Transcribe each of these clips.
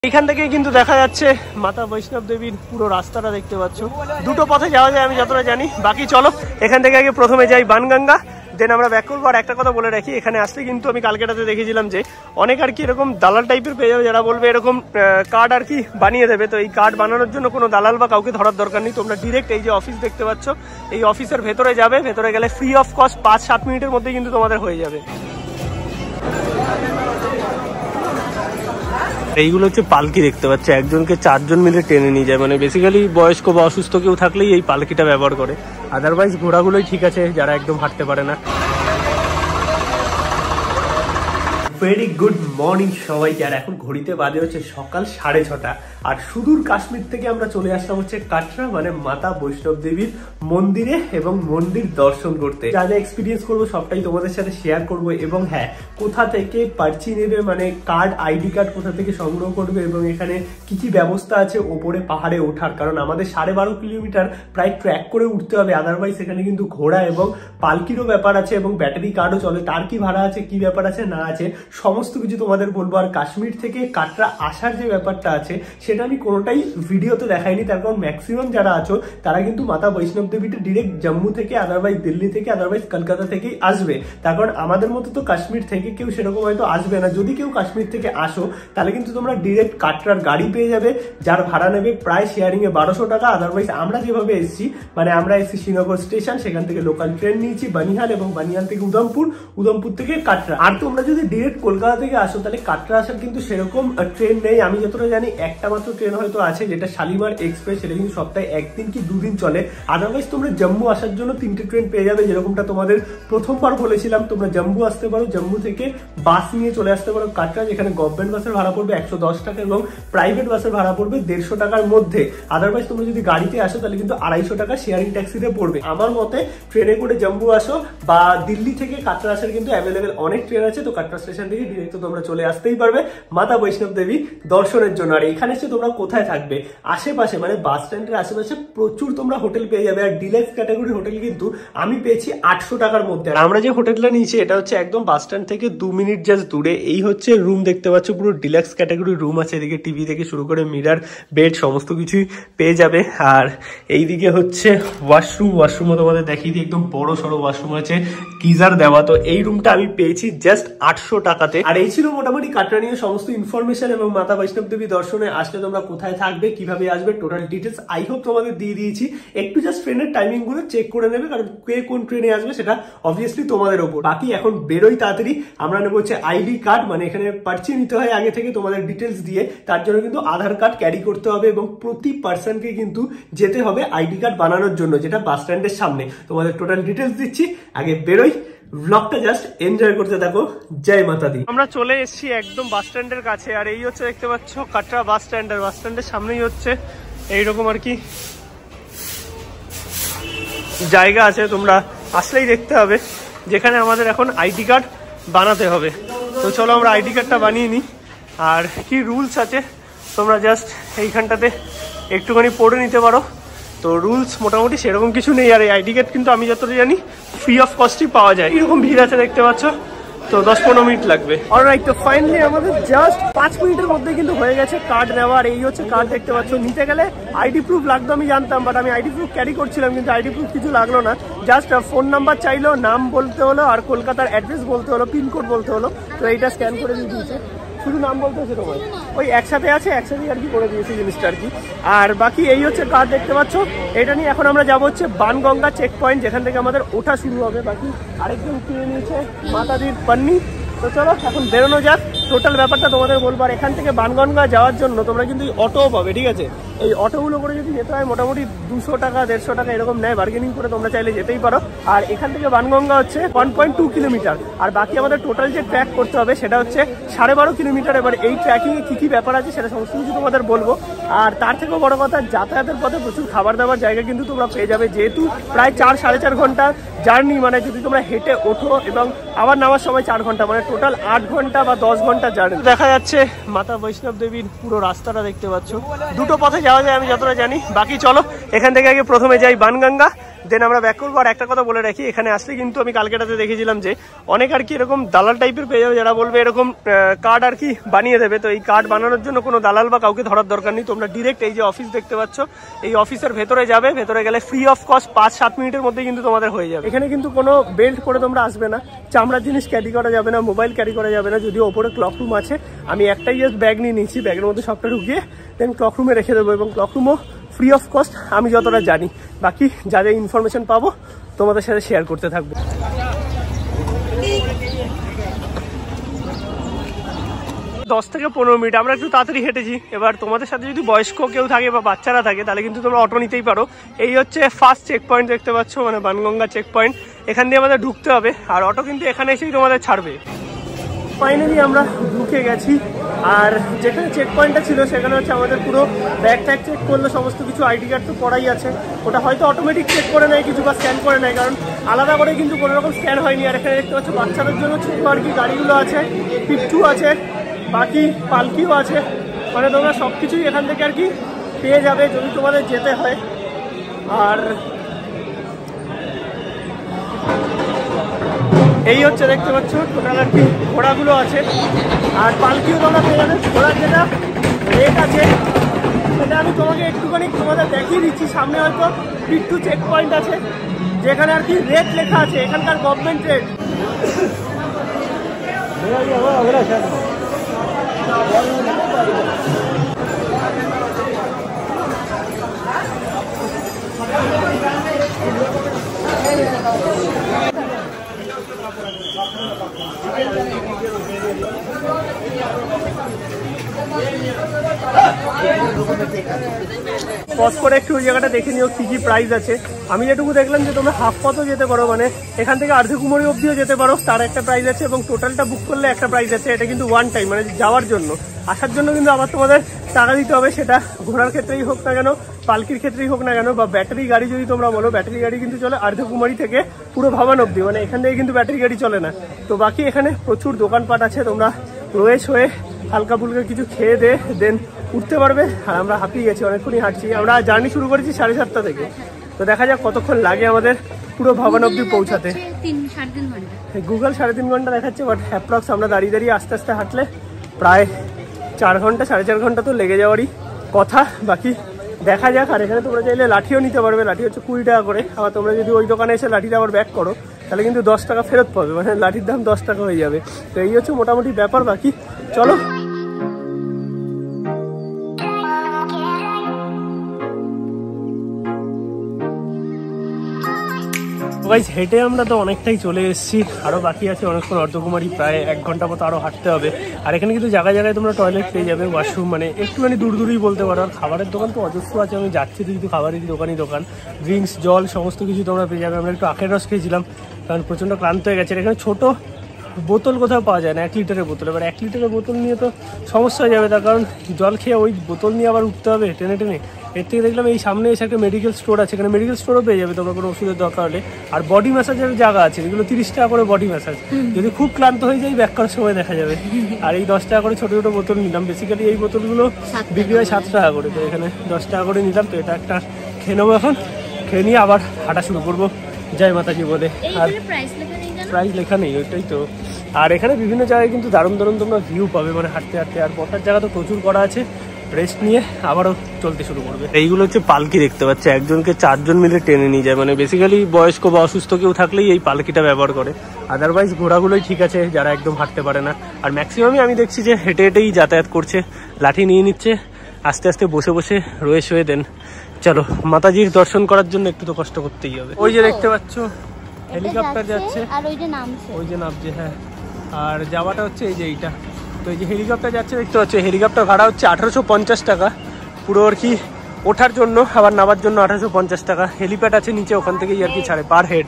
এখান থেকে কিন্তু দেখা যাচ্ছে মাতা বৈষ্ণব দেবীর পুরো রাস্তাটা দেখতে পাচ্ছ। দুটো পথে যাওয়া যায় আমি যতটা জানি। বাকি চলো এখান থেকে আগে প্রথমে যাই বানগঙ্গা, দেন আমরা ব্যাক করবো। আর একটা কথা বলে রাখি, এখানে আসলে কিন্তু আমি কালকেটাতে দেখেছিলাম যে অনেক আর কি এরকম দালাল টাইপের পেয়ে যাবে, যারা বলবে এরকম কার্ড আর কি বানিয়ে দেবে। তো এই কার্ড বানানোর জন্য কোনো দালাল বা কাউকে ধরার দরকার নেই। তোমরা ডিরেক্ট এই যে অফিস দেখতে পাচ্ছ, এই অফিসের ভেতরে যাবে। ভেতরে গেলে ফ্রি অফ কস্ট 5-7 মিনিটের মধ্যে কিন্তু তোমাদের হয়ে যাবে। এইগুলো হচ্ছে পালকি দেখতে পাচ্ছে, একজনকে 4 জন মিলে টেনে নিয়ে যায়। মানে বেসিক্যালি বয়স্ক বা অসুস্থ কেউ থাকলেই এই পালকিটা ব্যবহার করে, আদারওয়াইজ ঘোড়াগুলোই ঠিক আছে যারা একদম হাঁটতে পারে না। ভেরি গুড মর্নিং সবাইকে। আর এখন ঘড়িতে বাজে হচ্ছে সকাল 6:30। আর সুদূর কাশ্মীর থেকে আমরা চলে আসলাম হচ্ছে কাটরা, মানে মাতা বৈষ্ণব দেবীর মন্দিরে এবং মন্দির দর্শন করতে। যা যা এক্সপিরিয়েন্স করবো সবটাই তোমাদের সাথে শেয়ার করবো। এবং হ্যাঁ, কোথা থেকে পার্চি নেবে, মানে কার্ড, আইডি কার্ড কোথা থেকে সংগ্রহ করবে, এবং এখানে কি কি ব্যবস্থা আছে ওপরে পাহাড়ে ওঠার। কারণ আমাদের 12.5 কিলোমিটার প্রায় ট্র্যাক করে উঠতে হবে, আদারওয়াইজ এখানে কিন্তু ঘোড়া এবং পালকিরও ব্যাপার আছে এবং ব্যাটারি কার্ডও চলে। তার কি ভাড়া আছে, কি ব্যাপার আছে না আছে, সমস্ত কিছু তোমাদের বলবো। আর কাশ্মীর থেকে কাটরা আসার যে ব্যাপারটা আছে সেটা আমি কোনোটাই ভিডিওতে দেখাইনি, তার কারণ ম্যাক্সিমাম যারা আছো তারা কিন্তু মাতা বৈষ্ণব দেবীটা ডিরেক্ট জম্মু থেকে, আদারওয়াইজ দিল্লি থেকে, আদারওয়াইজ কলকাতা থেকেই আসবে। তার কারণ আমাদের মতো তো কাশ্মীর থেকে কেউ সেরকম হয়তো আসবে না। যদি কেউ কাশ্মীর থেকে আসো তাহলে কিন্তু তোমরা ডিরেক্ট কাটরার গাড়ি পেয়ে যাবে, যার ভাড়া নেবে প্রায় শেয়ারিং এ 1200 টাকা। আদারওয়াইজ আমরা যেভাবে এসেছি, মানে আমরা এসেছি শ্রীনগর স্টেশন, সেখান থেকে লোকাল ট্রেন নিয়েছি বানিহাল, এবং বানিহাল থেকে উধমপুর, উধমপুর থেকে কাটরা। আর তোমরা যদি ডিরেক্ট কলকাতা থেকে আসো তাহলে কাটরা আসার কিন্তু সেরকম ট্রেন নেই। আমি যতটা জানি একটা মাত্র ট্রেন হয়তো আছে, যেটা শালিমার এক্সপ্রেস, সেটা কিন্তু সপ্তাহে 1 দিন কি 2 দিন চলে। আদারওয়াইজ তোমরা জম্মু আসার জন্য 3টে ট্রেন পেয়ে যাবে, যেরকমটা তোমাদের প্রথমবার বলেছিলাম। তোমরা জম্মু আসতে পারো, জম্মু থেকে বাস নিয়ে চলে আসতে পারো কাটরা, যেখানে গভর্নমেন্ট বাসের ভাড়া পড়বে 110 টাকা এবং প্রাইভেট বাসের ভাড়া পড়বে 150 টাকার মধ্যে। আদারওয়াইজ তোমরা যদি গাড়িতে আসো তাহলে কিন্তু 250 টাকা শেয়ারিং ট্যাক্সিতে পড়বে। আমার মতে ট্রেনে করে জম্মু আসো বা দিল্লি থেকে কাটরা আসার কিন্তু অ্যাভেলেবেল অনেক ট্রেন আছে। তো কাটরা স্টেশন থেকে ডিরেক্ট তোমরা চলে আসতেই পারবে মাতা বৈষ্ণব দেবী দর্শনের জন্য। আর এখানে এসে তোমরা কোথায় থাকবে, আশেপাশে মানে বাস স্ট্যান্ডের আশেপাশে প্রচুর তোমরা হোটেল পেয়ে যাবে। আর ডিলাক্স ক্যাটাগরির হোটেল কিন্তু আমি পেয়েছি 800 টাকার মধ্যে। আর আমরা যে হোটেলটা নিয়েছি এটা হচ্ছে একদম বাস স্ট্যান্ড থেকে 2 মিনিট জাস্ট দূরে। এই হচ্ছে রুম দেখতে পাচ্ছ, পুরো ডিলাক্স ক্যাটাগরির রুম আছে। এদিকে টিভি থেকে শুরু করে মিরার, বেড সমস্ত কিছুই পেয়ে যাবে। আর এইদিকে হচ্ছে ওয়াশরুমও তোমাদের দেখিয়ে দিই, একদম বড় সড়ো ওয়াশরুম আছে, গিজার দেওয়া। তো এই রুমটা আমি পেয়েছি জাস্ট 800 টাকাতে। আর এই ছিল মোটামুটি কাটরা নিয়ে সমস্ত ইনফরমেশন। এবং মাতা বৈষ্ণব দেবী দর্শনে আসলে তোমরা কোথায় থাকবে, কিভাবে আসবে, টোটাল ডিটেলস আই হোপ তোমাদের দিয়ে দিয়েছি। একটু জাস্ট ট্রেনের টাইমিং গুলো চেক করে নেবে, কারণ কে কোন ট্রেনে আসবে সেটা অবভিয়াসলি তোমাদের ওপর। বাকি এখন বেরোই তাড়াতাড়ি। আমরা নেবো হচ্ছে আইডি কার্ড, মানে এখানে পার্চি নিতে হয় আগে থেকে তোমাদের ডিটেলস দিয়ে। তার জন্য কিন্তু আধার কার্ড ক্যারি করতে হবে এবং প্রতি পার্সনকে কিন্তু যেতে হবে আইডি কার্ড বানানোর জন্য, যেটা বাস স্ট্যান্ডের সামনে। তোমাদের টোটাল ডিটেলস দিচ্ছি, আগে বেরোই। ব্লগটা জাস্ট এনজয় করতে থাকো। জয় মাতা দি। আমরা চলে এসেছি একদম বাস স্ট্যান্ডের কাছে। আর এই হচ্ছে দেখতে পাচ্ছ কাটরা বাস স্ট্যান্ড। আর বাস স্ট্যান্ডের সামনেই হচ্ছে এইরকম আর কি জায়গা আছে, তোমরা আসলেই দেখতে হবে, যেখানে আমাদের এখন আইডি কার্ড বানাতে হবে। তো চলো আমরা আইডি কার্ডটা বানিয়ে নিই। আর কি রুলস আছে তোমরা জাস্ট এইখানটাতে একটুখানি পড়ে নিতে পারো। তো রুলস মোটামুটি সেরকম কিছু নেই। আর এই আইডি কার্ড কিন্তু আমি যতটা জানি ফ্রি অফ কস্টই পাওয়া যায়। এরকম ভিড় আছে দেখতে পাচ্ছ, তো 10-15 মিনিট লাগবে। অলরাইট, তো ফাইনালি আমাদের জাস্ট 5 মিনিটের মধ্যে কিন্তু হয়ে গেছে কার্ড নেওয়া। আর এই হচ্ছে কার্ড দেখতে পাচ্ছ। নিতে গেলে আইডি প্রুফ লাগতো আমি জানতাম, বাট আমি আইডি প্রুফ ক্যারি করছিলাম, কিন্তু আইডি প্রুফ কিছু লাগলো না। জাস্ট ফোন নাম্বার চাইলো, নাম বলতে হলো, আর কলকাতার অ্যাড্রেস বলতে হলো, পিনকোড বলতে হলো। তো এইটা স্ক্যান করে দিয়ে দিয়েছে, শুধু নাম বলতে হচ্ছে তোমার, ওই একসাথে আছে, একসাথেই আর কি করে দিয়েছে জিনিসটা আর কি। আর বাকি এই হচ্ছে কার্ড দেখতে পাচ্ছ। এটা নিয়ে এখন আমরা যাবো হচ্ছে বানগঙ্গা চেক পয়েন্ট, যেখান থেকে আমাদের ওঠা শুরু হবে। বাকি আরেকজন কিনে নিয়েছে মাতাদির পান্নি। তো চলো এখন বেরোনো যাক, টোটাল ব্যাপারটা তোমাদের বলবো। আর এখান থেকে বানগঙ্গা যাওয়ার জন্য তোমরা কিন্তু অটোও পাবে, ঠিক আছে? এই অটোগুলো করে যদি যেতে হয় মোটামুটি 200 টাকা 150 টাকা এরকম নেয়, বার্গেনিং করে তোমরা চাইলে যেতেই পারো। আর এখান থেকে বানগঙ্গা হচ্ছে 1.2 কিলোমিটার। আর বাকি আমাদের টোটাল যে ট্র্যাক করতে হবে সেটা হচ্ছে 12.5 কিলোমিটার। এবার এই ট্র্যাকিংয়ে কী কী ব্যাপার আছে সেটা সমস্ত কিছু তোমাদের বলবো। আর তার থেকেও বড় কথা, যাতায়াতের পথে প্রচুর খাবার দাবার জায়গা কিন্তু তোমরা পেয়ে যাবে, যেহেতু প্রায় 4-4.5 ঘন্টা জার্নি। মানে যদি তোমরা হেঁটে ওঠো এবং আবার নামার সময় 4 ঘন্টা, মানে টোটাল 8 ঘন্টা বা 10 ঘন্টা জার্নি। দেখা যাচ্ছে মাতা বৈষ্ণব দেবীর পুরো রাস্তাটা দেখতে পাচ্ছ। দুটো পথে যাওয়া যায় আমি যতটা জানি। বাকি চলো এখান থেকে আগে প্রথমে যাই বানগঙ্গা, দেন আমরা ব্যাক করবো। আর একটা কথা বলে রাখি, এখানে আসলে কিন্তু আমি কালকেটাতে দেখেছিলাম যে অনেক আর কি এরকম দালাল টাইপের পেয়ে যাবে, যারা বলবে এরকম কার্ড আর কি বানিয়ে দেবে। তো এই কার্ড বানানোর জন্য কোনো দালাল বা কাউকে ধরার দরকার নেই, তোমরা ডিরেক্ট এই যে অফিস দেখতে পাচ্ছ এই অফিসের ভেতরে যাবে, ভেতরে গেলে ফ্রি অফ কস্ট 5-7 মিনিটের মধ্যে কিন্তু তোমাদের হয়ে যাবে। এখানে কিন্তু কোনো বেল্ট পরে তোমরা আসবে না, চামড়ার জিনিস ক্যারি করা যাবে না, মোবাইল ক্যারি করা যাবে না, যদিও ওপরে ক্লক রুম আছে। আমি একটাই জাস্ট ব্যাগ নিয়ে নিচ্ছি, ব্যাগের মধ্যে সবটা ঢুকিয়ে দেন ক্লক রুমে রেখে দেবো, এবং ক্লক রুমও ফ্রি অফ কস্ট আমি যতটা জানি। বাকি যা যা ইনফরমেশন পাবো তোমাদের সাথে শেয়ার করতে থাকবো। 10 থেকে 15 মিনিট আমরা একটু তাড়াতাড়ি হেঁটেছি। এবার তোমাদের সাথে যদি বয়স্ক কেউ থাকে বা বাচ্চারা থাকে তাহলে কিন্তু তোমরা অটো নিতেই পারো। এই হচ্ছে ফার্স্ট চেক পয়েন্ট দেখতে পাচ্ছ, মানে বানগঙ্গা চেক পয়েন্ট। এখান দিয়ে আমাদের ঢুকতে হবে, আর অটো কিন্তু এখানে এসেই তোমাদের ছাড়বে। ফাইনালি আমরা ঢুকে গেছি, আর যেখানে চেক পয়েন্টটা ছিল সেখানে হচ্ছে আমাদের পুরো ব্যাগ ট্যাগ চেক করলো, সমস্ত কিছু আইডি কার্ড তো করাই আছে। ওটা হয়তো অটোমেটিক চেক করে নেয় কিছু বা স্ক্যান করে নেয়, কারণ আলাদা করে কিন্তু কোনো রকম স্ক্যান হয়নি। আর এখানে দেখতে পাচ্ছ বাচ্চাদের জন্য ছোটো আর কি গাড়িগুলো আছে, পিট্টু আছে, বাকি পালকিও আছে, মানে তোমরা সব কিছুই এখান থেকে আর কি পেয়ে যাবে যদি তোমাদের যেতে হয়। আর এই হচ্ছে দেখতে পাচ্ছ টোটাল আর কি ঘোড়াগুলো আছে, আর পালকিও তোমরা পেয়ে যাবে। ঘোড়ার যেটা রেট আছে সেটা আমি তোমাকে একটুখানি তোমাদের দেখিয়ে দিচ্ছি। সামনে হয়তো পিট্টু চেক পয়েন্ট আছে যেখানে আর কি রেট লেখা আছে, এখানকার গভর্নমেন্ট রেট। পজ করে একটু ওই জায়গাটা দেখে নিও কি কি প্রাইস আছে। আমি যেটুকু দেখলাম যে তোমরা হাফ পথও যেতে পারো, মানে এখান থেকে আর্ধকুমারী অবধিও যেতে পারো, তার একটা প্রাইস আছে, এবং টোটালটা বুক করলে একটা প্রাইস আছে। এটা কিন্তু ওয়ান টাইম, মানে যাওয়ার জন্য। আসার জন্য কিন্তু আবার তোমাদের টাকা দিতে হবে, সেটা ঘোড়ার ক্ষেত্রেই হোক না কেন, পালকির ক্ষেত্রেই হোক না কেন, বা ব্যাটারি গাড়ি যদি তোমরা বলো, ব্যাটারি গাড়ি কিন্তু চলে আর্ধকুমারী থেকে পুরো ভবান অবধি, মানে এখান থেকে কিন্তু ব্যাটারি গাড়ি চলে না। তো বাকি এখানে প্রচুর দোকানপাট আছে, তোমরা রয়েছ হয়ে হালকা ফুলকা কিছু খেয়ে দে দেন উঠতে পারবে। আর আমরা হাঁপিয়ে গেছি, অনেকক্ষণই হাঁটছি। আমরা জার্নি শুরু করেছি 7:30 থেকে, তো দেখা যাক কতক্ষণ লাগে আমাদের পুরো ভবান অবধি পৌঁছাতে। গুগল 3.5 ঘন্টা দেখাচ্ছে, বাট অ্যাপ্রক্স আমরা দাঁড়িয়ে দাঁড়িয়ে আস্তে আস্তে হাঁটলে প্রায় 4 ঘন্টা 4.5 ঘন্টা তো লেগে যাওয়ারই কথা। বাকি দেখা যাক। আর এখানে তোমরা চাইলে লাঠিও নিতে পারবে, লাঠি হচ্ছে 20 টাকা করে। আবার তোমরা যদি ওই দোকানে এসে লাঠিটা আবার ব্যাক করো তাহলে কিন্তু 10 টাকা ফেরত পাবে, মানে লাঠির দাম 10 টাকা হয়ে যাবে। তো এই হচ্ছে মোটামুটি ব্যাপার। বাকি চলো। গাইস হেঁটে আমরা তো অনেকটাই চলে এসেছি, আরও বাকি আছে অনেকক্ষণ, অর্ধকুমারী প্রায় 1 ঘন্টা মতো আরও হাঁটতে হবে। আর এখানে কিন্তু জায়গায় জায়গায় তোমরা টয়লেট পেয়ে যাবে, ওয়াশরুম, মানে একটুখানি দূর দূরই বলতে পারো। আর খাবারের দোকান তো অজস্র আছে, আমি যাচ্ছি তো কিন্তু খাবারেরই দোকান, ড্রিঙ্কস, জল সমস্ত কিছু তোমরা পেয়ে যাবে। আমরা একটু আখের রস খেয়েছিলাম কারণ প্রচণ্ড ক্লান্ত হয়ে গেছে। এখানে ছোটো বোতল কোথাও পাওয়া যায় না, 1 লিটারের বোতল। এবার 1 লিটারের বোতল নিয়ে তো সমস্যা হয়ে যাবে, তার কারণ জল খেয়ে ওই বোতল নিয়ে আবার উঠতে হবে টেনে টেনে। এর থেকে দেখলাম এই সামনে এসে একটা মেডিকেল স্টোর আছে, এখানে মেডিকেল স্টোরও পেয়ে যাবে তোমরা কোনো ওষুধের দরকার হলে। আর বডি ম্যাসাজের জায়গা আছে, যেগুলো 30 টাকা করে বডি ম্যাসাজ। যদি খুব ক্লান্ত হয়ে যায় ব্যাক করার সময় দেখা যাবে। আর এই 10 টাকা করে ছোটো ছোটো বোতল নিলাম, বেসিক্যালি এই বোতলগুলো বিক্রি হয় 7 টাকা করে, তো এখানে 10 টাকা করে নিলাম। তো এটা একটা খেয়ে নেবো, এখন খেয়ে নিয়ে আবার হাঁটা শুরু করবো জয় মাতাজি বলে। আর প্রাইস লেখা নেই, ওইটাই তো। আর এখানে বিভিন্ন জায়গায় কিন্তু দারুণ দারুণ তোমরা ভিউ পাবে, মানে হাঁটতে হাঁটতে। আর বসার জায়গা তো প্রচুর করা আছে, রেস্ট নিয়ে আবারও চলতে শুরু করবে। এইগুলো হচ্ছে পালকি দেখতে পাচ্ছে, একজনকে 4 জন মিলে টেনে নিয়ে যায়, মানে বেসিক্যালি বয়স্ক বা অসুস্থ কেউ থাকলেই এই পালকিটা ব্যবহার করে। আদারওয়াইজ ঘোড়াগুলোই ঠিক আছে যারা একদম হাঁটতে পারে না। আর ম্যাক্সিমামই আমি দেখছি যে হেঁটে হেঁটেই যাতায়াত করছে, লাঠি নিয়ে নিচ্ছে, আস্তে আস্তে বসে বসে রয়ে শুয়ে দেন। চলো মাতাজির দর্শন করার জন্য একটু তো কষ্ট করতেই হবে। ওই যে দেখতে পাচ্ছ হেলিকপ্টার যাচ্ছে, আর ওই যে নামছে, হ্যাঁ। আর যাওয়াটা হচ্ছে এই যে এইটা, তো এই যে হেলিকপ্টার যাচ্ছে দেখতে পাচ্ছ, হেলিকপ্টার ভাড়া হচ্ছে 1850 টাকা পুরো আর কি ওঠার জন্য, আবার নামার জন্য 1850 টাকা। হেলিপ্যাড আছে নিচে, ওখান থেকেই আর কি ছাড়ে পার হেড।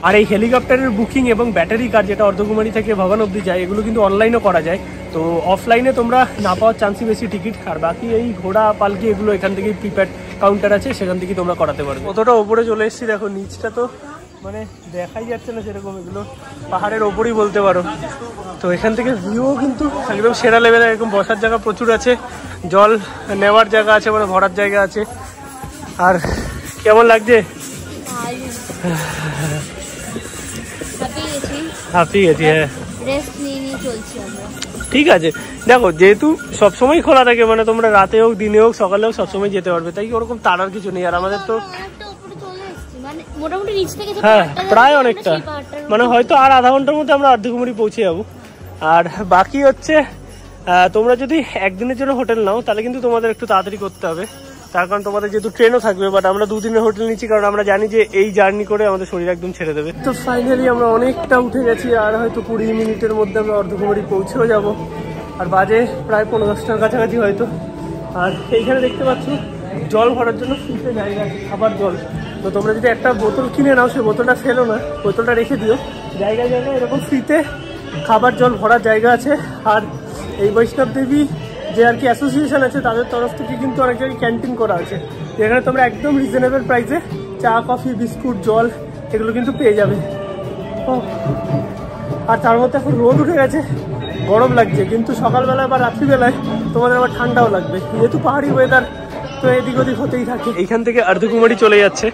আর এই হেলিকপ্টারের বুকিং এবং ব্যাটারি কার যেটা অর্ধকুমারী থেকে ভবান অবধি যায়, এগুলো কিন্তু অনলাইনও করা যায়। তো অফলাইনে তোমরা না পাওয়ার চান্সই বেশি টিকিট। আর বাকি এই ঘোড়া পালকি এগুলো এখান থেকেই প্রিপেড কাউন্টার আছে, সেখান থেকেই তোমরা করাতে পারবে। কতটা ওপরে চলে এসেছি দেখো, নিচটা তো মানে দেখাই যাচ্ছে না সেরকম, এগুলো পাহাড়ের ওপরই বলতে পারো। তো এখান থেকে ভিউও কিন্তু একদম সেরা লেভেলে, এরকম বসার জায়গা প্রচুর আছে, জল নেওয়ার জায়গা আছে, মানে ভরার জায়গা আছে। আর কেমন লাগছে? হাঁপিয়ে গেছি। হ্যাঁ রেস্ট নিয়ে চলছি আমরা। ঠিক আছে, দেখো যেহেতু সবসময় খোলা থাকে, মানে তোমরা রাতে হোক দিনে হোক সকালে হোক সবসময় যেতে পারবে, তাই ওরকম তাড়ার কিছু নেই। আর আমাদের তো হ্যাঁ প্রায় অনেকটা, মানে হয়তো আর আধা ঘন্টার মধ্যে আমরা আর্ধকুমারী পৌঁছে যাবো। আর বাকি হচ্ছে তোমরা যদি একদিনের জন্য হোটেল নাও তাহলে কিন্তু তোমাদের একটু তাড়াতাড়ি করতে হবে, তার কারণ তোমাদের যেহেতু ট্রেনও থাকবে। বাট আমরা 2 দিনের হোটেল নিচ্ছি কারণ আমরা জানি যে এই জার্নি করে আমাদের শরীর একদম ছেড়ে দেবে। তো ফাইনালি আমরা অনেকটা উঠে গেছি, আর হয়তো 20 মিনিটের মধ্যে আমরা অর্ধকুমারী পৌঁছেও যাব। আর বাজে প্রায় 15-10টার কাছাকাছি হয়তো। আর এইখানে দেখতে পাচ্ছ জল ভরার জন্য ফ্রিতে জায়গা আছে, খাবার জল। তো তোমরা যদি একটা বোতল কিনে নাও সেই বোতলটা ফেলো না, বোতলটা রেখে দিও। জায়গায় জায়গায় এরকম ফ্রিতে খাবার জল ভরার জায়গা আছে। আর এই বৈষ্ণব দেবী যে আর কি অ্যাসোসিয়েশন আছে তাদের তরফ থেকে কিন্তু অনেক জায়গায় ক্যান্টিন করা আছে, যেখানে তোমরা একদম রিজনেবল প্রাইসে চা কফি বিস্কুট জল এগুলো কিন্তু পেয়ে যাবে। আর তার মধ্যে এখন রোদ উঠে গেছে, গরম লাগছে, কিন্তু সকালবেলায় বা রাত্রিবেলায় তোমাদের আবার ঠান্ডাও লাগবে, যেহেতু পাহাড়ি ওয়েদার তো এদিক ওদিক হতেই থাকে। এইখান থেকে আর্ধকুমারী চলে যাচ্ছে।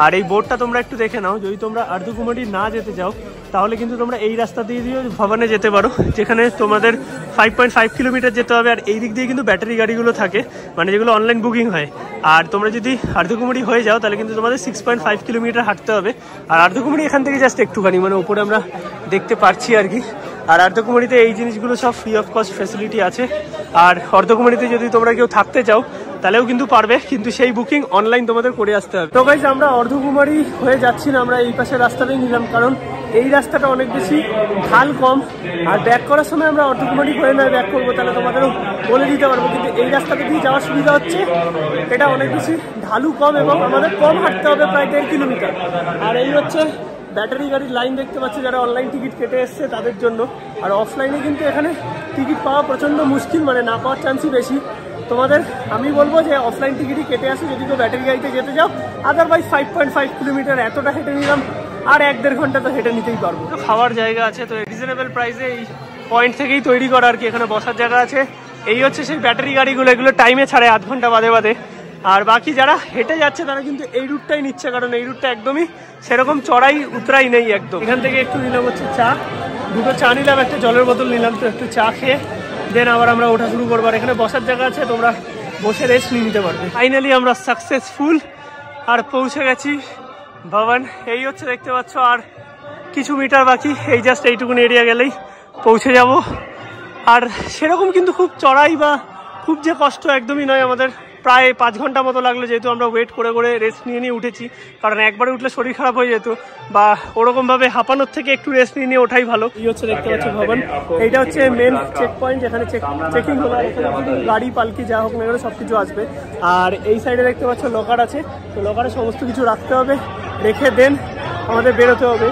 আর এই বোর্ডটা তোমরা একটু দেখে নাও, যদি তোমরা আর্ধকুমারী না যেতে চাও তাহলে কিন্তু তোমরা এই রাস্তা দিয়ে ভবানে যেতে পারো, যেখানে তোমাদের 5.5 কিলোমিটার যেতে হবে। আর এই দিক দিয়ে কিন্তু ব্যাটারি গাড়িগুলো থাকে, মানে যেগুলো অনলাইন বুকিং হয়। আর তোমরা যদি আর্ধকুমারী হয়ে যাও তাহলে কিন্তু তোমাদের 6.5 কিলোমিটার হাঁটতে হবে। আর আর্ধকুমারী এখান থেকে জাস্ট একটুখানি, মানে উপরে আমরা দেখতে পাচ্ছি আর কি। আর আর্ধকুমারীতে এই জিনিসগুলো সব ফ্রি অফ কস্ট ফ্যাসিলিটি আছে। আর অর্ধকুমারীতে যদি তোমরা কেউ থাকতে চাও তাহলেও কিন্তু পারবে, কিন্তু সেই বুকিং অনলাইন তোমাদের করে আসতে হবে। তো গাইস আমরা অর্ধকুমারী হয়ে যাচ্ছি না, আমরা এই পাশের রাস্তাটাই নিলাম, কারণ এই রাস্তাটা অনেক বেশি ঢাল কম। আর ব্যাক করার সময় আমরা অর্ধকুমারী হয়ে নয় ব্যাক করবো, তাহলে তোমাদেরও বলে দিতে পারবো। কিন্তু এই রাস্তাটা দিয়ে যাওয়ার সুবিধা হচ্ছে এটা অনেক বেশি ঢালু কম এবং আমাদের কম হাঁটতে হবে, প্রায় 1.5 কিলোমিটার। আর এই হচ্ছে ব্যাটারি গাড়ির লাইন দেখতে পাচ্ছি, যারা অনলাইন টিকিট কেটে এসছে তাদের জন্য। আর অফলাইনে কিন্তু এখানে টিকিট পাওয়া প্রচণ্ড মুশকিল, মানে না পাওয়ার চান্সই বেশি। তোমাদের আমি বলবো যে অফলাইন টিকিটই কেটে আসো যদি কেউ ব্যাটারি গাড়িতে যেতে যাও। আদারওয়াইজ 5.5 কিলোমিটার এতটা হেঁটে নিলাম, আর 1-1.5 ঘন্টা তো হেঁটে নিতেই পারবো। খাওয়ার জায়গা আছে, তো রিজনেবল প্রাইসে এই পয়েন্ট থেকেই তৈরি করা আর কি। এখানে বসার জায়গা আছে। এই হচ্ছে সেই ব্যাটারি গাড়িগুলো, এগুলো টাইমে ছাড়ে, 1/2 ঘন্টা বাদে বাদে। আর বাকি যারা হেঁটে যাচ্ছে তারা কিন্তু এই রুটটাই নিচ্ছে, কারণ এই রুটটা একদমই সেরকম চড়াই উতরাই নেই একদম। এখান থেকে একটু নিলাম হচ্ছে চা, 2টো চা নিলাম, একটা জলের বোতল নিলাম। তো একটু চা খেয়ে দেন আবার আমরা ওঠা শুরু করবো। আর এখানে বসার জায়গা আছে, তোমরা বসে রেস্ট নিয়ে নিতে পারবে। ফাইনালি আমরা সাকসেসফুল আর পৌঁছে গেছি ভবন। এই হচ্ছে দেখতে পাচ্ছ, আর কিছু মিটার বাকি, এই জাস্ট এইটুকুন এরিয়া গেলেই পৌঁছে যাব। আর সেরকম কিন্তু খুব চড়াই বা খুব যে কষ্ট একদমই নয়। আমাদের প্রায় 5 ঘন্টা মতো লাগলো, যেহেতু আমরা ওয়েট করে করে রেস্ট নিয়ে নিয়ে উঠেছি, কারণ একবারে উঠলে শরীর খারাপ হয়ে যেত, বা ওরকমভাবে হাঁপানোর থেকে একটু রেস্ট নিয়ে নিয়ে ওঠাই ভালো। এই হচ্ছে দেখতে পাচ্ছি ভবন, এইটা হচ্ছে মেন চেক পয়েন্ট, যেখানে চেকিং হলো। এখানে গাড়ি পালকি যা হোক না কেন সব কিছু আসবে। আর এই সাইডে দেখতে পাচ্ছ লকার আছে, তো লকারে সমস্ত কিছু রাখতে হবে, রেখে দেন আমাদের বেরোতে হবে।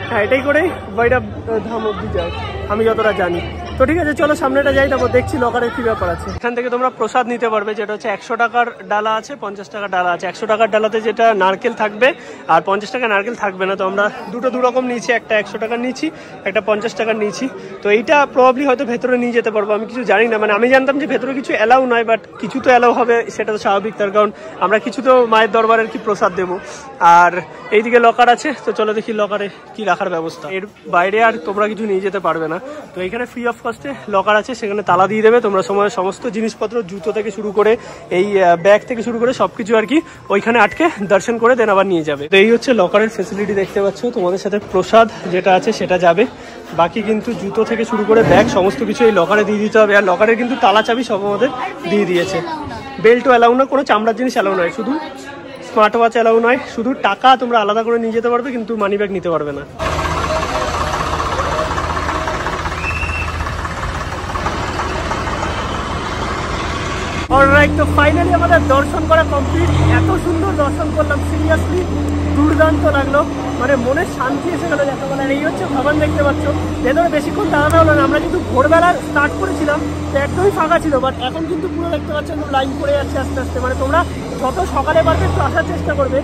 হ্যাঁ এটাই করেই বাইরা ধাম অব্দি যায় আমি যতটা জানি। তো ঠিক আছে চলো সামনেটা যাই, তারপর দেখছি লকারের কি ব্যাপার আছে। এখান থেকে তোমরা প্রসাদ নিতে পারবে, যেটা হচ্ছে 100 টাকার ডালা আছে, 50 টাকার ডালা আছে। 100 টাকার ডালাতে যেটা নারকেল থাকবে আর 50 টাকা নারকেল থাকবে না। তো আমরা দুটো দুরকম নিয়েছি, একটা 100 টাকার নিয়েছি, একটা 50 টাকার নিয়েছি। তো এইটা প্রবাবলি হয়তো ভেতরে নিয়ে যেতে পারবো, আমি কিছু জানি না। মানে আমি জানতাম যে ভেতরে কিছু অ্যালাউ নয়, বাট কিছু তো অ্যালাউ হবে, সেটা তো স্বাভাবিক, তার কারণ আমরা কিছু তো মায়ের দরবারের কি প্রসাদ দেবো। আর এইদিকে লকার আছে, তো চলো দেখি লকারে কি রাখার ব্যবস্থা। এর বাইরে আর তোমরা কিছু নিয়ে যেতে পারবে না। তো এখানে ফ্রি অফ কস্টে লকার আছে, সেখানে তালা দিয়ে দেবে। তোমরা সমস্ত জিনিসপত্র, জুতো থেকে শুরু করে এই ব্যাগ থেকে শুরু করে সবকিছু আর কি ওইখানে আটকে দর্শন করে দেন আবার নিয়ে যাবে। তো এই হচ্ছে লকারের ফেসিলিটি দেখতে পাচ্ছ। তোমাদের সাথে প্রসাদ যেটা আছে সেটা যাবে, বাকি কিন্তু জুতো থেকে শুরু করে ব্যাগ সমস্ত কিছু এই লকারে দিয়ে দিতে হবে। আর লকারের কিন্তু তালা চাবি সব আমাদের দিয়ে দিয়েছে। বেল্টও অ্যালাউ না, কোনো চামড়ার জিনিস অ্যালাউ নয়, শুধু স্মার্ট ওয়াচ অ্যালাউ নয়, শুধু টাকা তোমরা আলাদা করে নিয়ে যেতে পারবে, কিন্তু মানি ব্যাগ নিতে পারবে না। অলরাইট, তো ফাইনালি আমাদের দর্শন করা কমপ্লিট। এত সুন্দর দর্শন করলাম, সিরিয়াসলি দুর্দান্ত লাগলো। মানে মনের শান্তি এসে গেল যাকে বলে। এই হচ্ছে ভবন, দেখতে পাচ্ছ। ভেতরে বেশিক্ষণ দাঁড়ানো হলো না, আমরা কিন্তু ভোরবেলা স্টার্ট করেছিলাম তো একদমই ফাঁকা ছিল, বাট এখন কিন্তু পুরো দেখতে পাচ্ছ লাইন পড়ে যাচ্ছে আস্তে আস্তে। মানে তোমরা যত সকালে পারবে একটু আসার চেষ্টা করবে।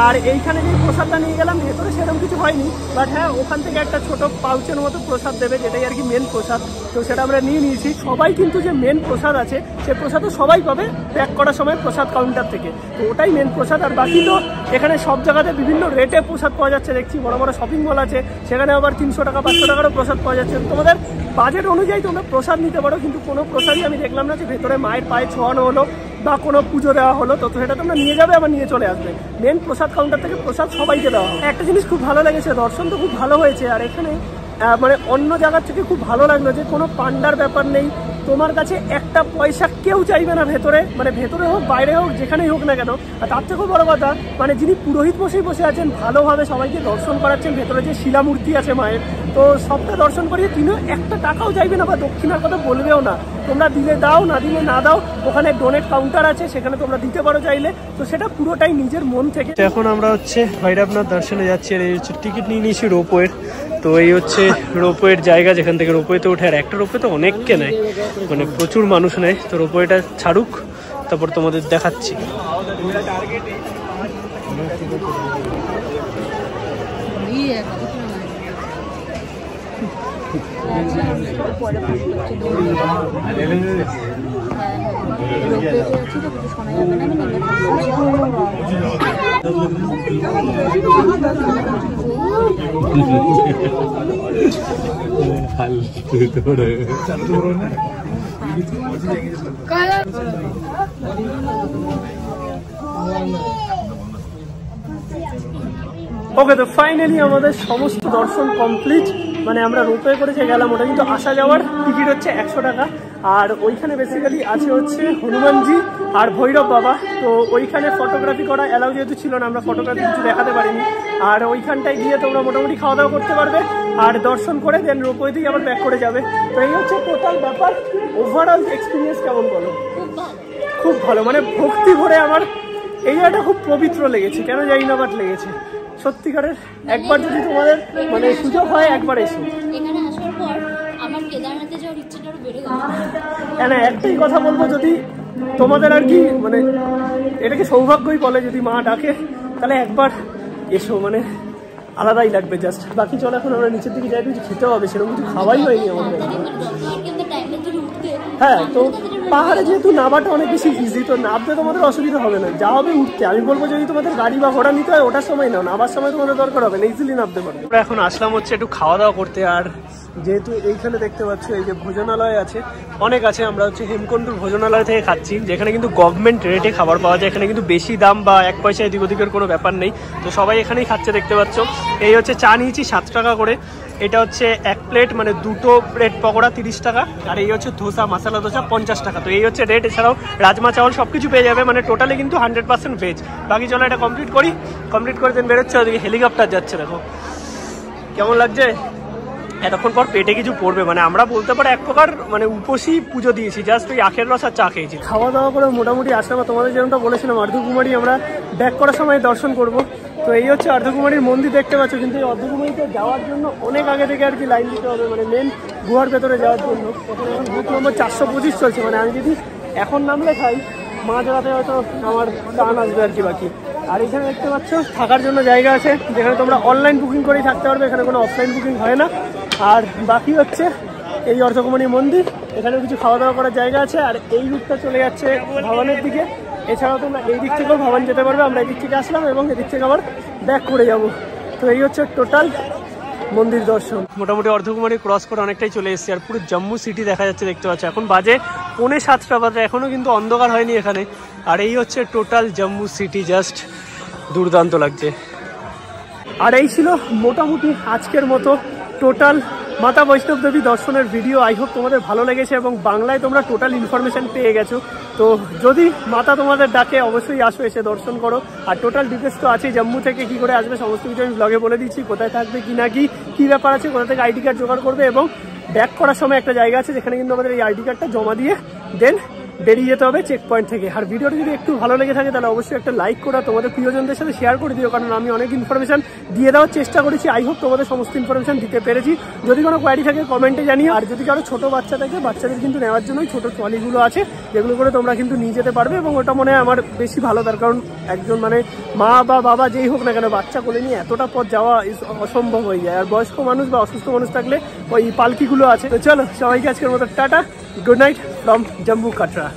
আর এইখানে যে প্রসাদটা নিয়ে গেলাম, ভেতরে সেরকম কিছু হয়নি, বাট হ্যাঁ ওখান থেকে একটা ছোট পাউচের মতো প্রসাদ দেবে, যেটাই আর কি মেন প্রসাদ। তো সেটা আমরা নিয়ে নিয়েছি। সবাই কিন্তু যে মেন প্রসাদ আছে সে প্রসাদও সবাই পাবে প্যাক করার সময় প্রসাদ কাউন্টার থেকে, তো ওটাই মেন প্রসাদ। আর বাকি তো এখানে সব জায়গাতে বিভিন্ন রেটে প্রসাদ পাওয়া যাচ্ছে দেখছি, বড় বড় শপিং মল আছে, সেখানে আবার 300 টাকা 500 টাকারও প্রসাদ পাওয়া যাচ্ছে। তোমাদের বাজেট অনুযায়ী তোমরা প্রসাদ নিতে পারো, কিন্তু কোনো প্রসাদই আমি দেখলাম না যে ভেতরে মায়ের পায়ে ছোঁয়ানো হলো বা কোনো পুজো দেওয়া হলো। তো সেটা তোমরা নিয়ে যাবে আবার নিয়ে চলে আসবে। মেন প্রসাদ কাউন্টার থেকে প্রসাদ সবাইকে দেওয়া হয়। একটা জিনিস খুব ভালো লেগেছে, দর্শন তো খুব ভালো হয়েছে। আর এখানে মানে অন্য জায়গার থেকে খুব ভালো লাগলো যে কোনো পান্ডার ব্যাপার নেই, তোমার কাছে একটা পয়সা কেউ চাইবে না ভেতরে, মানে ভেতরে হোক বাইরে হোক যেখানেই হোক না কেন। আর তার থেকেও বড় কথা, মানে যিনি পুরোহিত বসে আছেন ভালোভাবে সবাইকে দর্শন করাচ্ছেন, ভেতরে যে শিলামূর্তি আছে মায়ের, তো সবটা দর্শন করিয়ে তিনিও একটা টাকাও চাইবে না বা দক্ষিণার কথা বলবেও না। তোমরা দিলে দাও, না দিলে না দাও, ওখানে ডোনেট কাউন্টার আছে, সেখানে তোমরা দিতে পারো চাইলে। তো সেটা পুরোটাই নিজের মন থেকে। এখন আমরা হচ্ছে ভৈরবনাথ দর্শনে যাচ্ছি। আর এই হচ্ছে টিকিট নিয়ে নিয়েছি রোপওয়ের। তো এই হচ্ছে রোপওয়ের জায়গা যেখান থেকে রোপওয়েতে ওঠে। আর একটা রোপওয়ে তো অনেককে নেয়, মানে প্রচুর মানুষ নেয়। তো রোপওয়েটা ছাড়ুক, তারপর তোমাদের দেখাচ্ছি। ওকে, তো ফাইনালি আমাদের সমস্ত দর্শন কমপ্লিট। মানে আমরা রোপওয়ে করে যে গেলাম, ওটা কিন্তু আসা যাওয়ার টিকিট হচ্ছে 100 টাকা। আর ওইখানে বেসিক্যালি আছে হচ্ছে হনুমানজি আর ভৈরব বাবা। তো ওইখানে ফটোগ্রাফি করা অ্যালাউ যেহেতু ছিল না, আমরা ফটোগ্রাফি কিছু দেখাতে পারিনি। আর ওইখানটায় গিয়ে তোমরা মোটামুটি খাওয়া দাওয়া করতে পারবে আর দর্শন করে দেন রোপওয়ে দিয়ে আবার ব্যাক করে যাবে। তো এই হচ্ছে টোটাল ব্যাপার। ওভারঅল এক্সপিরিয়েন্স কেমন বলো? খুব ভালো, মানে ভক্তি ভরে আমার এই জায়গাটা খুব পবিত্র লেগেছে, কেন জানি না, বাট লেগেছে সত্যিকারের। একবার যদি তোমাদের মানে সুযোগ হয় একবার এসো। এখানে আসার পর আমার কেদারনাথে যাওয়ার ইচ্ছাটা আরো বেড়ে গেল। কেন একটাই কথা বলবো, যদি তোমাদের আর কি মানে এটাকে সৌভাগ্যই বলে, যদি মা ডাকে তাহলে একবার এসো, মানে আলাদাই লাগবে জাস্ট। বাকি চলো এখন আমরা নিচের দিকে যাই, কিছু খেতে হবে, সেরকম কিছু খাওয়াই হয়নি আমাদের। হ্যাঁ, তো পাহাড়ে যেহেতু নামাটা অনেক বেশি ইজি, তো নামতে তোমাদের অসুবিধা হবে না, যা হবে উঠতে। আমি বলবো যদি তোমাদের গাড়ি বা ঘোড়া নিতে হয় ওটার সময় নাও, নামার সময় তোমাদের দরকার হবে না, ইজিলি নামতে পারবে। আমরা এখন আসলাম হচ্ছে একটু খাওয়া দাওয়া করতে। আর যেহেতু এইখানে দেখতে পাচ্ছ এই যে ভোজনালয় আছে, অনেক আছে, আমরা হচ্ছে হেমকুণ্ডুর ভোজনালয় থেকে খাচ্ছি, যেখানে কিন্তু গভর্নমেন্ট রেটে খাবার পাওয়া যায়। এখানে কিন্তু বেশি দাম বা 1 পয়সা এদিক ওদিকের কোনো ব্যাপার নেই। তো সবাই এখানেই খাচ্ছে দেখতে পাচ্ছ। এই হচ্ছে চা নিয়েছি 7 টাকা করে, এটা হচ্ছে 1 প্লেট মানে 2টো ব্রেড পকোড়া 30 টাকা। আর এই হচ্ছে ধোসা, মশলা ধোসা 50 টাকা। তো এই হচ্ছে রেট। এছাড়াও রাজমা চাওয়াল সব কিছু পেয়ে যাবে, মানে টোটালি কিন্তু 100% ভেজ। বাকি চলো এটা কমপ্লিট করি, কমপ্লিট করে দেন বেরোচ্ছে। ওদিকে হেলিকপ্টার যাচ্ছে, দেখো কেমন লাগছে। এতক্ষণ পর পেটে কিছু পড়বে, মানে আমরা বলতে পারি এক প্রকার মানে উপসী পুজো দিয়েছি, জাস্ট ওই আখের রস আর চা খেয়েছি। খাওয়া দাওয়া করে মোটামুটি আসলাম। তোমাদের যেরকমটা বলেছিলাম অর্ধকুমারী আমরা ব্যাক করার সময় দর্শন করব। তো এই হচ্ছে অর্ধকুমারীর মন্দির দেখতে পাচ্ছ, কিন্তু এই অর্ধকুমারীতে যাওয়ার জন্য অনেক আগে থেকে আর কি লাইন দিতে হবে, মানে মেন গুহার ভেতরে যাওয়ার জন্য। এখন বুথ নম্বর 425 চলছে, মানে আমি যদি এখন নামলে খাই মাঝ রাতে হয়তো আমার টান আসবে আর কি বাকি। আর এখানে দেখতে পাচ্ছ থাকার জন্য জায়গা আছে, যেখানে তোমরা অনলাইন বুকিং করেই থাকতে পারবে, এখানে কোনো অফলাইন বুকিং হয় না। আর বাকি হচ্ছে এই অর্ধকুমারী মন্দির, এখানেও কিছু খাওয়া দাওয়া করার জায়গা আছে। আর এই রুটটা চলে যাচ্ছে ভবনের দিকে। এছাড়াও তোমরা এই দিক থেকেও ভবন যেতে পারবে, আমরা এই দিক থেকে আসলাম এবং এদিক থেকে আবার ব্যাক করে যাব। তো এই হচ্ছে টোটাল মন্দির দর্শন। মোটামুটি অর্ধকুমারী ক্রস করে অনেকটাই চলে এসেছি। আর পুরো জম্মু সিটি দেখা যাচ্ছে দেখতে পাচ্ছ। এখন বাজে 6:45 বাজে, এখনও কিন্তু অন্ধকার হয়নি এখানে। আর এই হচ্ছে টোটাল জম্মু সিটি, জাস্ট দুর্দান্ত লাগছে। আর এই ছিল মোটামুটি আজকের মতো টোটাল মাতা বৈষ্ণব দেবী দর্শনের ভিডিও। আই হোপ তোমাদের ভালো লেগেছে এবং বাংলায় তোমরা টোটাল ইনফরমেশন পেয়ে গেছো। তো যদি মাতা তোমাদের ডাকে অবশ্যই আসো, এসে দর্শন করো। আর টোটাল ডিটেলস তো আছে, জম্মু থেকে কি করে আসবে সমস্ত কিছু আমি ব্লগে বলে দিচ্ছি, কোথায় থাকবে কি না কি ব্যাপার আছে, কোথা থেকে আইডি কার্ড জোগাড় করবে, এবং ব্যাক করার সময় একটা জায়গা আছে যেখানে কিন্তু আমাদের এই আইডি কার্ডটা জমা দিয়ে দেন বেরিয়ে যেতে হবে চেক পয়েন্ট থেকে। আর ভিডিওটা যদি একটু ভালো লেগে থাকে তাহলে অবশ্যই একটা লাইক করা তোমাদের প্রিয়জনদের সাথে শেয়ার করে দিও, কারণ আমি অনেক ইনফরমেশন দিয়ে দেওয়ার চেষ্টা করেছি। আই হোপ তোমাদের সমস্ত ইনফরমেশন দিতে পেরেছি। যদি কোনো কোয়ারি থাকে কমেন্টে জানিও। আর যদি কারো ছোট বাচ্চা থাকে, বাচ্চাদের কিন্তু নেওয়ার জন্য ছোট ট্রলিগুলো আছে, যেগুলো করে তোমরা কিন্তু নিয়ে যেতে পারবে। এবং ওটা মনে হয় আমার বেশি ভালো, তার কারণ একজন মানে মা বা বাবা যেই হোক না কেন বাচ্চা কোলে নিয়ে এতটা পথ যাওয়া অসম্ভব হয়ে যায়। আর বয়স্ক মানুষ বা অসুস্থ মানুষ থাকলে ওই পালকিগুলো আছে। তো চলো সবাইকে আজকের মতো tata, good night from Jammu Katra.